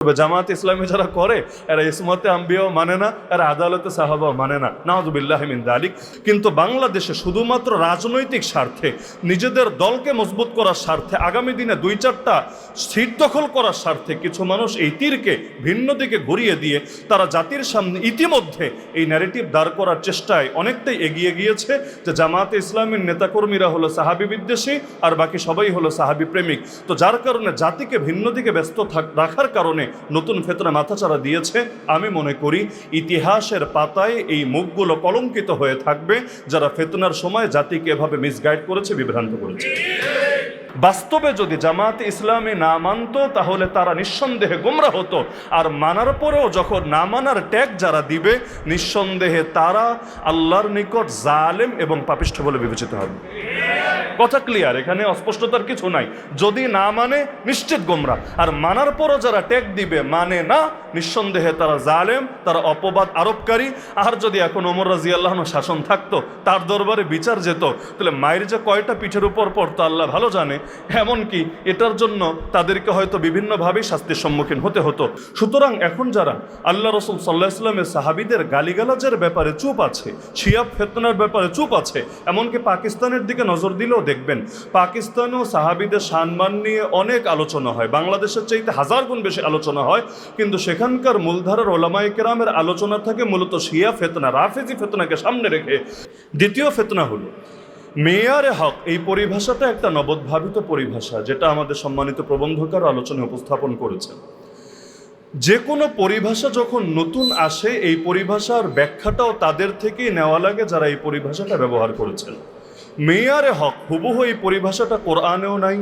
জামাত ইসলামী যারা করে এরা ইসমতে আম্বিয়াও মানে না, এরা আদালতে সাহাবাও মানে না, নাউযুবিল্লাহি মিন যালিক। কিন্তু বাংলাদেশে শুধুমাত্র রাজনৈতিক স্বার্থে, নিজেদের দলকে মজবুত করার স্বার্থে, আগামী দিনে 2-4টা সিট দখল করার স্বার্থে কিছু মানুষ এই তীরকে ভিন্ন দিকে ঘুরিয়ে দিয়ে তারা জাতির সামনে ইতিমধ্যে এই ন্যারেটিভ দাঁড় করার চেষ্টায় অনেকটাই এগিয়ে গিয়েছে যে জামাতে ইসলামীর নেতাকর্মীরা হলো সাহাবী বিদ্বেষী আর বাকি সবাই হলো সাহাবী প্রেমিক। তো যার কারণে জাতিকে ভিন্ন দিকে ব্যস্ত রাখার কারণে নতুন ফেতনা মাথাচাড়া দিয়েছে। আমি মনে করি ইতিহাসের পাতায় এই মুখগুলো কলঙ্কিত হয়ে থাকবে যারা ফেতনার সময় জাতিকে এভাবে মিসগাইড করেছে, বিভ্রান্ত করেছে। বাস্তবে যদি জামাতে ইসলামী না মানত তাহলে তারা নিঃসন্দেহে গোমরা হতো, আর মানার পরেও যখন না মানার ট্যাগ যারা দিবে নিঃসন্দেহে তারা আল্লাহর নিকট জালেম এবং পাপিষ্ঠ বলে বিবেচিত হবে। কথা ক্লিয়ার, এখানে অস্পষ্টতার কিছু নাই। যদি না মানে নিশ্চিত গোমরা, আর মানার পরও যারা ট্যাগ দিবে মানে না, নিঃসন্দেহে তারা জালেম, তারা অপবাদ আরোপকারী। আর যদি এখন ওমর রাদিয়াল্লাহু আনহু শাসন থাকতো, তার দরবারে বিচার যেত, তাহলে মায়ের যে কয়টা পিঠের উপর পড়তো আল্লাহ ভালো জানে। এমনকি এটার জন্য তাদেরকে হয়তো বিভিন্নভাবেই শাস্তির সম্মুখীন হতে হতো। সুতরাং এখন যারা আল্লাহ রাসূল সাল্লাল্লাহু আলাইহি ওয়াসাল্লামের সাহাবীদের গালিগালাজের ব্যাপারে চুপ আছে, শিয়া ফিতনার ব্যাপারে চুপ আছে, এমনকি পাকিস্তানের দিকে নজর দিলেও দেখবেন পাকিস্তানেও সাহাবীদের সম্মান নিয়ে অনেক আলোচনা হয়, বাংলাদেশের চাইতে 1000 গুণ বেশি আলোচনা হয়, কিন্তু সেখানকার মূলধারার ওলামায়ে কেরামের আলোচনা থাকে মূলত শিয়া ফিতনা, রাফেজি ফিতনাকে সামনে রেখে। দ্বিতীয় ফিতনা হলো মেয়ারে হক। এই পরিভাষাটা একটা নবোদ্ভাবিত পরিভাষা, যেটা আমাদের সম্মানিত প্রবন্ধকার আলোচনায় উপস্থাপন করেছেন। যে কোনো পরিভাষা যখন নতুন আসে, এই পরিভাষার ব্যাখ্যাটাও তাদের থেকেই নেওয়া লাগে যারা এই পরিভাষাটা ব্যবহার করেছেন। মেয়ারে হক হুবহু এই পরিভাষাটা কোরআনেও নাই,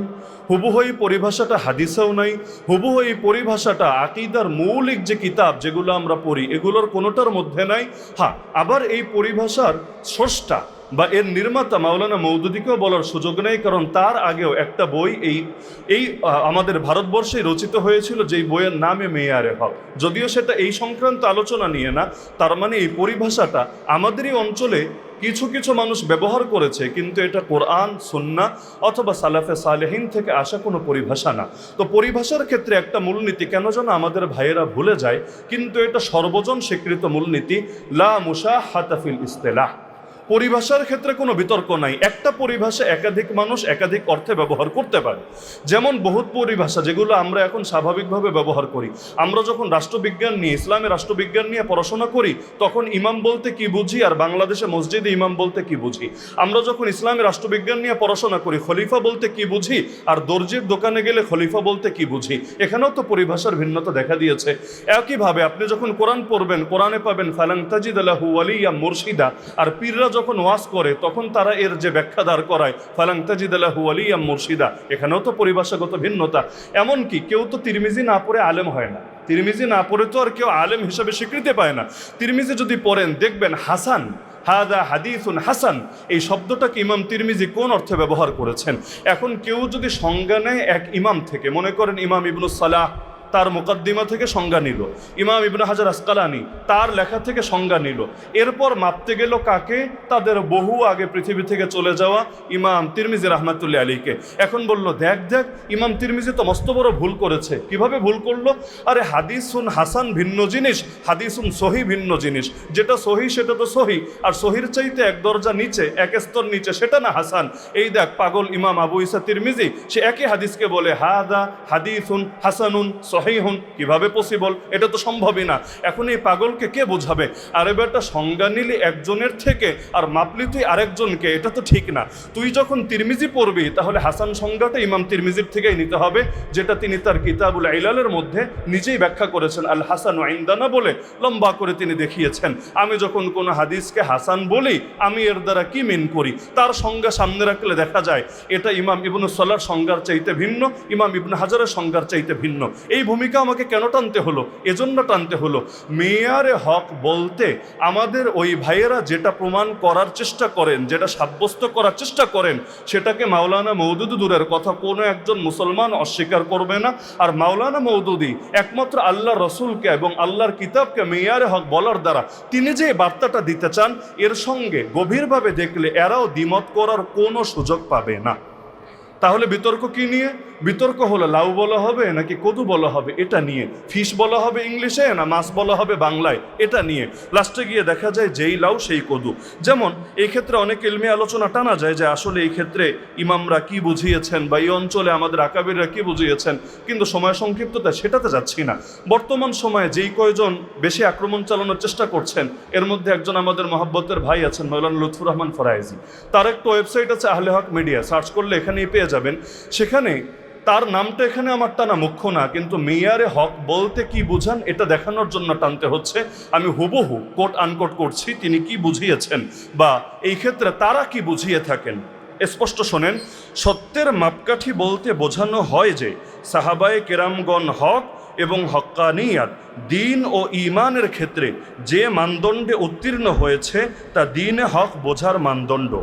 হুবহু এই পরিভাষাটা হাদিসেও নাই, হুবহু এই পরিভাষাটা আকীদার মৌলিক যে কিতাব যেগুলো আমরা পড়ি এগুলোর কোনোটার মধ্যে নাই। হ্যাঁ, আবার এই পরিভাষার স্রষ্টা বা এর নির্মাতা মাওলানা মওদুদীকেও বলার সুযোগ নেই, কারণ তার আগেও একটা বই এই আমাদের ভারতবর্ষে রচিত হয়েছিল যেই বইয়ের নামে মেয়ারে হক। যদিও সেটা এই সংক্রান্ত আলোচনা নিয়ে না, তার মানে এই পরিভাষাটা আমাদেরই অঞ্চলে কিছু কিছু মানুষ ব্যবহার করেছে, কিন্তু এটা কোরআন, সুন্নাহ অথবা সালাফে সালেহিন থেকে আসা কোনো পরিভাষা না। তো পরিভাষার ক্ষেত্রে একটা মূলনীতি কেন যেন আমাদের ভাইয়েরা ভুলে যায়, কিন্তু এটা সর্বজন স্বীকৃত মূলনীতি, লা মুশাহাতা ফিল ইসতিলাহ। পরিভাষার ক্ষেত্রে কোনো বিতর্ক নাই। একটা পরিভাষা একাধিক মানুষ একাধিক অর্থে ব্যবহার করতে পারে। যেমন বহুত পরিভাষা যেগুলো আমরা এখন স্বাভাবিকভাবে ব্যবহার করি। আমরা যখন রাষ্ট্রবিজ্ঞান নিয়ে, ইসলামী রাষ্ট্রবিজ্ঞান নিয়ে পড়াশোনা করি, তখন ইমাম বলতে কি বুঝি আর বাংলাদেশে মসজিদে ইমাম বলতে কি বুঝি। আমরা যখন ইসলামী রাষ্ট্রবিজ্ঞান নিয়ে পড়াশোনা করি, খলিফা বলতে কি বুঝি আর দর্জির দোকানে গেলে খলিফা বলতে কি বুঝি। এখানেও তো পরিভাষার ভিন্নতা দেখা দিয়েছে। একইভাবে আপনি যখন কোরআন পড়বেন, কোরআনে পাবেন ফালান তাজিদ লাহু ওয়ালিয়া মুরশিদা, আর পীররা যখন ওয়াজ করে তখন তারা এর যে ব্যাখ্যা দাঁড় করায় ফালাং তাজিদ লাহু ওয়ালিয়াম মুরশিদা, এখানেও তো পরিভাষাগত ভিন্নতা। এমনকি কেউ তো তিরমিজি না পড়ে আলেম হয় না, তিরমিজি না পড়ে তো আর কেউ আলেম হিসাবে স্বীকৃতি পায় না। তিরমিজি যদি পড়েন দেখবেন হাসান, হাদা হাদিসুন হাসান, এই শব্দটাকে ইমাম তিরমিজি কোন অর্থে ব্যবহার করেছেন। এখন কেউ যদি সংজ্ঞা নেয় এক ইমাম থেকে, মনে করেন ইমাম ইবনুস সালাহ তার মুকদ্দিমা থেকে সংজ্ঞা নিল, ইমাম ইবনে হাজার আসকালানি তার লেখা থেকে সংজ্ঞা নিল, এরপর মাপতে গেল কাকে? তাদের বহু আগে পৃথিবী থেকে চলে যাওয়া ইমাম তিরমিজি রাহমাতুল্লাহ আলাইহিকে। এখন বলল দেখ দেখ ইমাম তিরমিজি তো মস্ত বড় ভুল করেছে। কিভাবে ভুল করলো? আরে হাদিসুন হাসান ভিন্ন জিনিস, হাদিসুন সহি ভিন্ন জিনিস। যেটা সহি সেটা তো সহি, আর সহির চাইতে এক দরজা নিচে, এক স্তর নিচে, সেটা না হাসান। এই দেখ পাগল ইমাম আবু ঈসা তিরমিজি, সে একই হাদিসকে বলে হাদা হাদিসুন হাসানুন সহিহুন। কিভাবে পসিবল? এটা তো সম্ভবই না। এখন এই পাগলকে কে বোঝাবে? আরে বেটা, সংজ্ঞা নিলি একজনের থেকে আর মাপলি তুই আরেকজনকে, এটা তো ঠিক না। তুই যখন তিরমিজি পড়বি তাহলে হাসান সংজ্ঞাটা ইমাম তিরমিজির থেকেই নিতে হবে, যেটা তিনি তার কিতাবুল ইলালের মধ্যে নিজেই ব্যাখ্যা করেছেন। আল হাসান ইনদানা বলে লম্বা করে তিনি দেখিয়েছেন। আমি যখন কোনো হাদিসকে হাসান বলি, আমি এর দ্বারা কি মিন করি, তার সংজ্ঞা সামনে রাখলে দেখা যায় এটা ইমাম ইবনুস সালাহর সংজ্ঞার চাইতে ভিন্ন, ইমাম ইবনে হাজারের সংজ্ঞার চাইতে ভিন্ন। এই ভূমিকা আমাকে কেন টানতে হলো? এজন্য টানতে হলো, মেয়ারে হক বলতে আমাদের ওই ভাইয়েরা যেটা প্রমাণ করার চেষ্টা করেন, যেটা সাব্যস্ত করার চেষ্টা করেন, সেটাকে মাওলানা মওদুদি দূরের কথা কোনো একজন মুসলমান অস্বীকার করবে না। আর মাওলানা মওদুদি একমাত্র আল্লাহ রসুলকে এবং আল্লাহর কিতাবকে মেয়ারে হক বলার দ্বারা তিনি যে বার্তাটা দিতে চান, এর সঙ্গে গভীরভাবে দেখলে এরাও দ্বিমত করার কোনো সুযোগ পাবে না। তাহলে বিতর্ক কি নিয়ে? বিতর্ক হলো লাউ বলা হবে নাকি কদু বলা হবে এটা নিয়ে, ফিশ বলা হবে ইংলিশে না মাছ বলা হবে বাংলায় এটা নিয়ে। লাস্টে গিয়ে দেখা যায় যেই লাউ সেই কদু। যেমন এই ক্ষেত্রে অনেক ইলমি আলোচনা টানা যায় যে আসলে এই ক্ষেত্রে ইমামরা কি বুঝিয়েছেন বা এই অঞ্চলে আমাদের আকাবিররা কি বুঝিয়েছেন, কিন্তু সময় সংক্ষিপ্ততা সেটাতে যাচ্ছি না। বর্তমান সময়ে যেই কয়জন বেশি আক্রমণ চালানোর চেষ্টা করছেন এর মধ্যে একজন আমাদের মহব্বতের ভাই আছেন মাওলানা লুৎফুর রহমান ফরায়েজি। তার একটা ওয়েবসাইট আছে আহলে হক মিডিয়া, সার্চ করলে এখানেই পেয়ে যাবেন। সেখানে তার নামটা এখানে আমার টানা মুখ্য না, কিন্তু মেয়ারে হক বলতে কি বুঝান এটা দেখানোর জন্য টানতে হচ্ছে। আমি হুবহু কোট আনকোট করছি তিনি কি বুঝিয়েছেন বা এই ক্ষেত্রে তারা কি বুঝিয়ে থাকেন। স্পষ্ট শোনেন, সত্যের মাপকাঠি বলতে বোঝানো হয় যে সাহাবায়ে কেরামগণ হক এবং হক্কানিয়াত দিন ও ঈমানের ক্ষেত্রে যে মানদণ্ডে উত্তীর্ণ হয়েছে তা দ্বীনে হক বোঝার মানদণ্ড।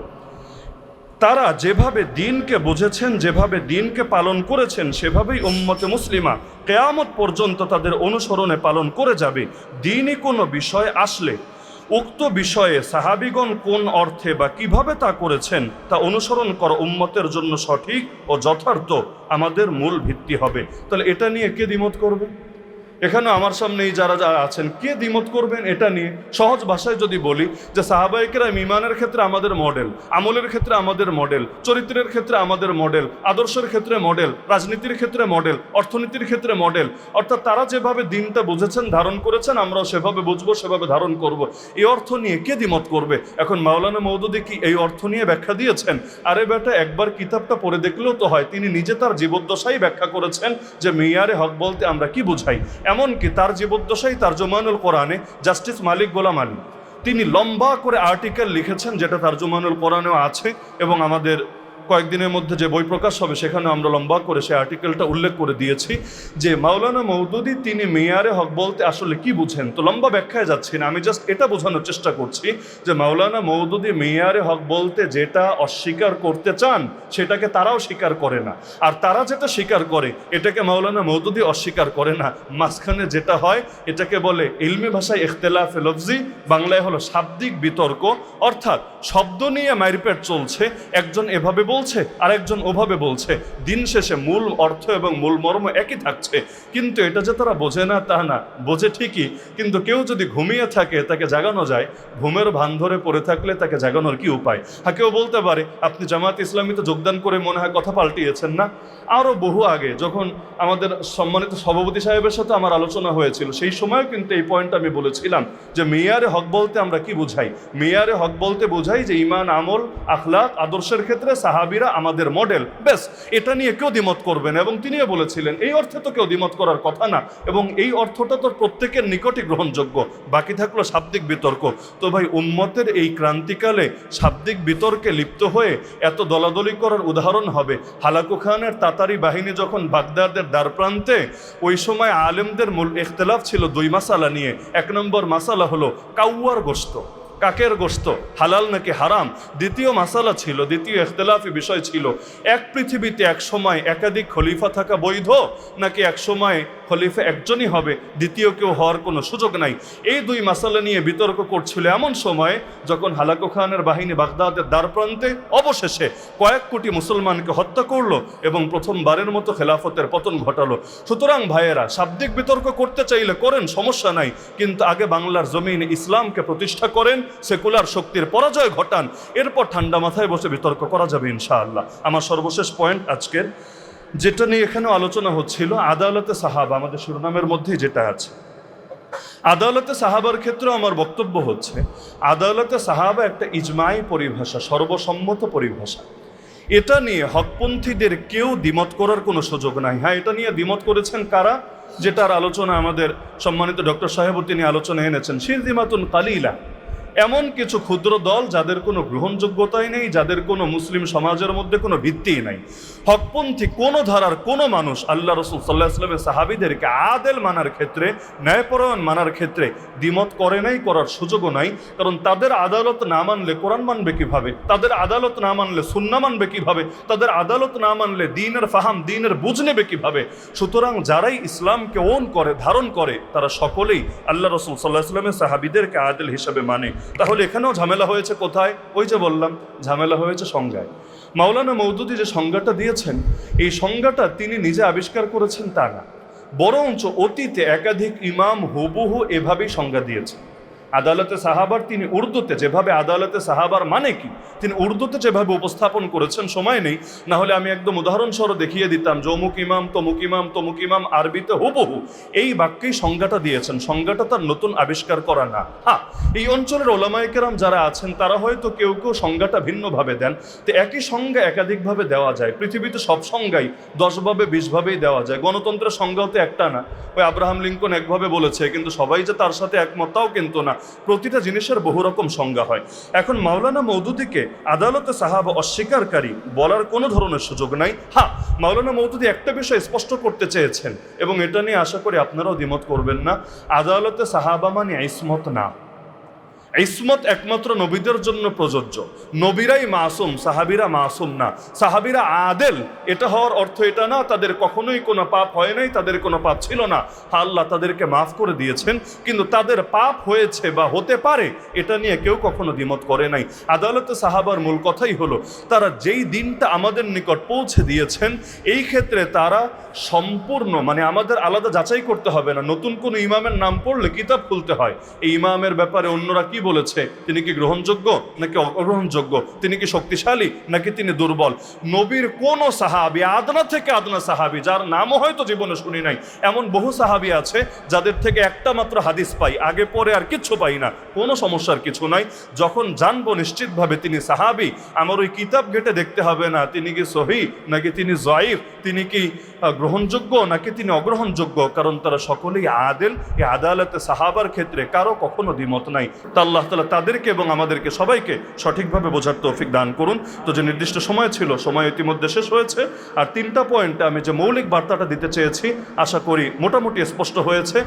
তারা যেভাবে দ্বীনকে বুঝেছেন, যেভাবে দ্বীনকে পালন করেছেন, সেভাবেই উম্মতে মুসলিমা কিয়ামত পর্যন্ত তাদের অনুসরণে পালন করে যাবে। দ্বীনি কোনো বিষয় আসলে উক্ত বিষয়ে সাহাবিগণ কোন অর্থে বা কিভাবে তা করেছেন তা অনুসরণ করা উম্মতের জন্য সঠিক ও যথার্থ আমাদের মূল ভিত্তি হবে। তাহলে এটা নিয়ে কে দ্বিমত করবে? এখানে আমার সামনেই যারা যারা আছেন কে দ্বিমত করবেন এটা নিয়ে? সহজ ভাষায় যদি বলি যে সাহাবায়ে কেরাম ঈমানের ক্ষেত্রে আমাদের মডেল, আমলের ক্ষেত্রে আমাদের মডেল, চরিত্রের ক্ষেত্রে আমাদের মডেল, আদর্শের ক্ষেত্রে মডেল, রাজনীতির ক্ষেত্রে মডেল, অর্থনীতির ক্ষেত্রে মডেল। অর্থাৎ তারা যেভাবে দিনটা বুঝেছেন, ধারণ করেছেন, আমরাও সেভাবে বুঝবো, সেভাবে ধারণ করব। এই অর্থ নিয়ে কে দ্বিমত করবে? এখন মাওলানা মওদুদী কি এই অর্থ নিয়ে ব্যাখ্যা দিয়েছেন? আরে বেটা, একবার কিতাবটা পড়ে দেখলেও তো হয়। তিনি নিজে তার জীবদ্দশাই ব্যাখ্যা করেছেন যে মেয়ারে হক বলতে আমরা কি বুঝাই। এমনকি তার জীবদ্দশাই তারজুমানুল কোরআনে জাস্টিস মালিক গোলাম আলী তিনি লম্বা করে আর্টিকেল লিখেছেন, যেটা তারজুমানুল কোরআনেও আছে এবং আমাদের কয়েকদিনের মধ্যে যে বই প্রকাশ হবে সেখানে আমরা লম্বা করে সেই আর্টিকেলটা উল্লেখ করে দিয়েছি যে মাওলানা মওদুদী তিনি মেয়ারে হক বলতে আসলে কি বুঝেন। তো লম্বা ব্যাখ্যায় যাচ্ছি না, আমি জাস্ট এটা বোঝানোর চেষ্টা করছি যে মাওলানা মওদুদী মেয়ারে হক বলতে যেটা অস্বীকার করতে চান সেটাকে তারাও স্বীকার করে না, আর তারা যেটা স্বীকার করে এটাকে মাওলানা মওদুদী অস্বীকার করে না। মাঝখানে যেটা হয় এটাকে বলে ইলমি ভাষায় ইখতিলাফে লফজি, বাংলায় হলো শাব্দিক বিতর্ক। অর্থাৎ শব্দ নিয়ে মারপেট চলছে, একজন এভাবে বলছে আর একজন ওভাবে বলছে, দিন শেষে মূল অর্থ এবং মূল মর্ম একই থাকছে। কিন্তু এটা যে তারা বোঝে না তা না, বোঝে ঠিকই, কিন্তু কেউ যদি ঘুমিয়ে থাকে তাকে জাগানো যায়, ঘুমের ভান ধরে পড়ে থাকলে তাকে জাগানোর কি উপায়? হ্যাঁ, কেউ বলতে পারে আপনি জামাত ইসলামীতে যোগদান করে মনে হয় কথা পাল্টিয়েছেন না। আরও বহু আগে যখন আমাদের সম্মানিত সভাপতি সাহেবের সাথে আমার আলোচনা হয়েছিল সেই সময়ও কিন্তু এই পয়েন্টটা আমি বলেছিলাম যে মেয়ারে হক বলতে আমরা কি বুঝাই। মেয়ারে হক বলতে বোঝাই যে ঈমান, আমল, আখলাক, আদর্শের ক্ষেত্রে সাহাবীরা আমাদের মডেল। বেশ, এটা নিয়ে কেউ দ্বিমত করবেন এবং তিনিও বলেছিলেন এই অর্থে তো কেউ দ্বিমত করার কথা না, এবং এই অর্থটা তো প্রত্যেকের নিকটই গ্রহণযোগ্য। বাকি থাকলো শাব্দিক বিতর্ক। তো ভাই, উম্মতের এই ক্রান্তিকালে শাব্দিক বিতর্কে লিপ্ত হয়ে এত দলাদলি করার উদাহরণ হবে হালাকু খানের তাতারি বাহিনী যখন বাগদাদের দ্বারপ্রান্তে, ওই সময় আলেমদের মূল ইখতিলাফ ছিল দুই মাসালা নিয়ে। এক নম্বর মাসালা হলো কাউয়ার গোশত, কাকের গোশত হালাল নাকি হারাম। দ্বিতীয় মাসালা ছিল, দ্বিতীয় ইখতিলাফি বিষয় ছিল, এক পৃথিবীতে এক সময় একাধিক খলিফা থাকা বৈধ নাকি এক সময় খলিফা একজনই হবে, দ্বিতীয় কেউ হওয়ার কোনো সুযোগ নাই। এই দুই মাসালা নিয়ে বিতর্ক করছিল এমন সময় যখন হালাকু খানের বাহিনী বাগদাদের দ্বারপ্রান্তে অবশেষে কয়েক কোটি মুসলমানকে হত্যা করলো এবং প্রথমবারের মতো খেলাফতের পতন ঘটালো। সুতরাং ভাইয়েরা, শাব্দিক বিতর্ক করতে চাইলে করেন, সমস্যা নাই, কিন্তু আগে বাংলার জমিনে ইসলামকে প্রতিষ্ঠা করেন, সেকুলার শক্তির পরাজয় ঘটান, এরপর ঠান্ডা মাথায় বসে বিতর্ক করা যাবে ইনশাআল্লাহ। আমার সর্বশেষ পয়েন্ট আজকের যেটা নিয়ে এখানেও আলোচনা হচ্ছিল, আদালতে সাহাবা, আমাদের শিরোনামের মধ্যেই যেটা আছে। আদালতে সাহাবার ক্ষেত্রে আমার বক্তব্য হচ্ছে, আদালতে সাহাবা একটা ইজমাই পরিভাষা, সর্বসম্মত পরিভাষা। এটা নিয়ে হকপন্থীদের কেউ দ্বিমত করার কোনো সুযোগ নাই। হ্যাঁ, এটা নিয়ে দ্বিমত করেছেন কারা, যেটার আলোচনা আমাদের সম্মানিত ডক্টর সাহেব তিনি আলোচনা এনেছেন, শিরদিমাতুন কালিলা, এমন কিছু ক্ষুদ্র দল যাদের কোনো গ্রহণযোগ্যতাই নেই, যাদের কোনো মুসলিম সমাজের মধ্যে কোনো ভিত্তিই নাই। হকপন্থী কোনো ধারার কোনো মানুষ আল্লাহ রসুল সাল্লাহ ইসলামের সাহাবীদেরকে আদেল মানার ক্ষেত্রে, ন্যায়পরায়ণ মানার ক্ষেত্রে দ্বিমত করে নাই, করার সুযোগও নাই। কারণ তাদের আদালত না মানলে কোরআন মানবে কিভাবে, তাদের আদালত না মানলে সুন্নাহ মানবে কিভাবে, তাদের আদালত না মানলে দ্বীনের ফাহাম, দ্বীনের বুঝ নেবে কিভাবে। সুতরাং যারাই ইসলামকে ওন করে, ধারণ করে, তারা সকলেই আল্লাহ রসুল সাল্লাহ ইসলামের সাহাবীদেরকে আদেল হিসাবে মানে। তাহলে এখানেও ঝামেলা হয়েছে কোথায়? ওই যে বললাম, ঝামেলা হয়েছে সংজ্ঞায়। মাওলানা মওদুদী যে সংজ্ঞাটা দিয়েছেন, এই সংজ্ঞাটা তিনি নিজে আবিষ্কার করেছেন তা না, বরঞ্চ অতীতে একাধিক ইমাম হুবহু এভাবেই সংজ্ঞা দিয়েছেন। আদালতে সাহাবার তিনি উর্দুতে যেভাবে, আদালতে সাহাবার মানে কি তিনি উর্দুতে যেভাবে উপস্থাপন করেছেন, সময় নেই, না হলে আমি একদম উদাহরণস্বরূপ দেখিয়ে দিতাম যে অমুক ইমাম তমুক ইমাম তমুক ইমাম আরবিতে হুবহু এই বাক্যেই সংজ্ঞাটা দিয়েছেন। সংজ্ঞাটা তার নতুন আবিষ্কার করা না। হ্যাঁ, এই অঞ্চলের ওলামায়ে কেরাম যারা আছেন তারা হয়তো কেউ কেউ সংজ্ঞাটা ভিন্নভাবে দেন। তো একই সংজ্ঞা একাধিকভাবে দেওয়া যায়। পৃথিবীতে সব সংজ্ঞাই 10 ভাবে 20 ভাবেই দেওয়া যায়। গণতন্ত্রের সংজ্ঞাও তো একটা না। ওই আব্রাহাম লিঙ্কন একভাবে বলেছে, কিন্তু সবাই যে তার সাথে একমত তাও কিন্তু না। প্রতিটা জিনিসের বহু রকম সংজ্ঞা হয়। এখন মাওলানা মওদুদীকে আদালতে সাহাবা অস্বীকারী বলার কোনো ধরনের সুযোগ নাই। হ্যাঁ, মাওলানা মওদুদী একটা বিষয় স্পষ্ট করতে চেয়েছেন, এবং এটা নিয়ে আশা করি আপনারাও দ্বিমত করবেন না, আদালতে সাহাবা মানে ইসমত না। ইসমত একমাত্র নবীদের জন্য প্রযোজ্য। নবীরাই মাসুম, সাহাবিরা মাসুম না। সাহাবিরা আদেল, এটা হওয়ার অর্থ এটা না তাদের কখনোই কোনো পাপ হয় নাই, তাদের কোনো পাপ ছিল না। আল্লাহ তাদেরকে মাফ করে দিয়েছেন, কিন্তু তাদের পাপ হয়েছে বা হতে পারে এটা নিয়ে কেউ কখনো দ্বিমত করে নাই। আদালতে সাহাবার মূল কথাই হলো, তারা যেই দিনটা আমাদের নিকট পৌঁছে দিয়েছেন, এই ক্ষেত্রে তারা সম্পূর্ণ, মানে আমাদের আলাদা যাচাই করতে হবে না। নতুন কোনো ইমামের নাম পড়লে কিতাব খুলতে হয়, এই ইমামের ব্যাপারে অন্যরা কি বলেছে, তিনি কি গ্রহণযোগ্য নাকি অগ্রহণযোগ্য, তিনি কি শক্তিশালী নাকি তিনি দুর্বল। নবীর কোন সাহাবী, আদনা থেকে আদনা সাহাবী, যার নামও হয়তো জীবনে শুনি নাই, এমন বহু সাহাবী আছে যাদের থেকে একটা মাত্র হাদিস পাই, আগে পরে আর কিচ্ছু পাই না। কোনো সমস্যার কিছু নাই। যখন জানবো নিশ্চিতভাবে তিনি সাহাবী, আমার ওই কিতাব ঘেটে দেখতে হবে না তিনি কি সহি নাকি তিনি জয়ীফ, তিনি কি গ্রহণযোগ্য নাকি তিনি অগ্রহণযোগ্য, কারণ তারা সকলেই আদেল। এই আদালতে সাহাবার ক্ষেত্রে কারো কখনো দ্বিমত নাই। তা আল্লাহ তাআলা তাদেরকে এবং আমাদেরকে সবাইকে সঠিকভাবে বোঝার তৌফিক দান করুন। তো যে নির্দিষ্ট সময় ছিল, সময় ইতিমধ্যে শেষ হয়েছে। আর 3টা পয়েন্টে আমি যে মৌলিক বার্তাটা দিতে চেয়েছি আশা করি মোটামুটি স্পষ্ট হয়েছে।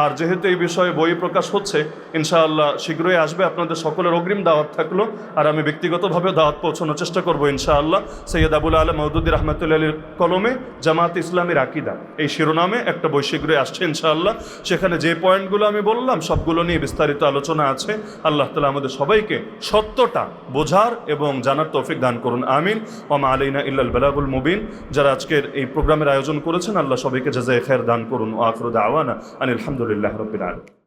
আর যেহেতু এই বিষয়ে বই প্রকাশ হচ্ছে, ইনশাআল্লাহ শীঘ্রই আসবে, আপনাদের সকলের অগ্রিম দাওয়াত থাকলো। আর আমি ব্যক্তিগতভাবে দাওয়াত পৌঁছানোর চেষ্টা করবো ইনশাআল্লাহ। সৈয়দ আবুল আলম মওদুদী রাহমাতুল্লাহ আলাইহির কলমে জামাত ইসলামীর আকীদা, এই শিরোনামে একটা বই শীঘ্রই আসছে ইনশাআল্লাহ। সেখানে যে পয়েন্টগুলো আমি বললাম সবগুলো নিয়ে বিস্তারিত আলোচনা আছে। আল্লাহ তাআলা আমাদের সবাইকে সত্যটা বোঝার এবং জানার তৌফিক দান করুন, আমিন। ওয়া মা আলাইনা ইল্লাল বালাগুল মুবিন। যারা আজকের এই প্রোগ্রামের আয়োজন করেছেন, আল্লাহ সবাইকে জাযায়ে খায়ের দান করুন। ওয়া আখিরু দাওয়ানা আনিল হামদুলিল্লাহি রাব্বিল আলামিন।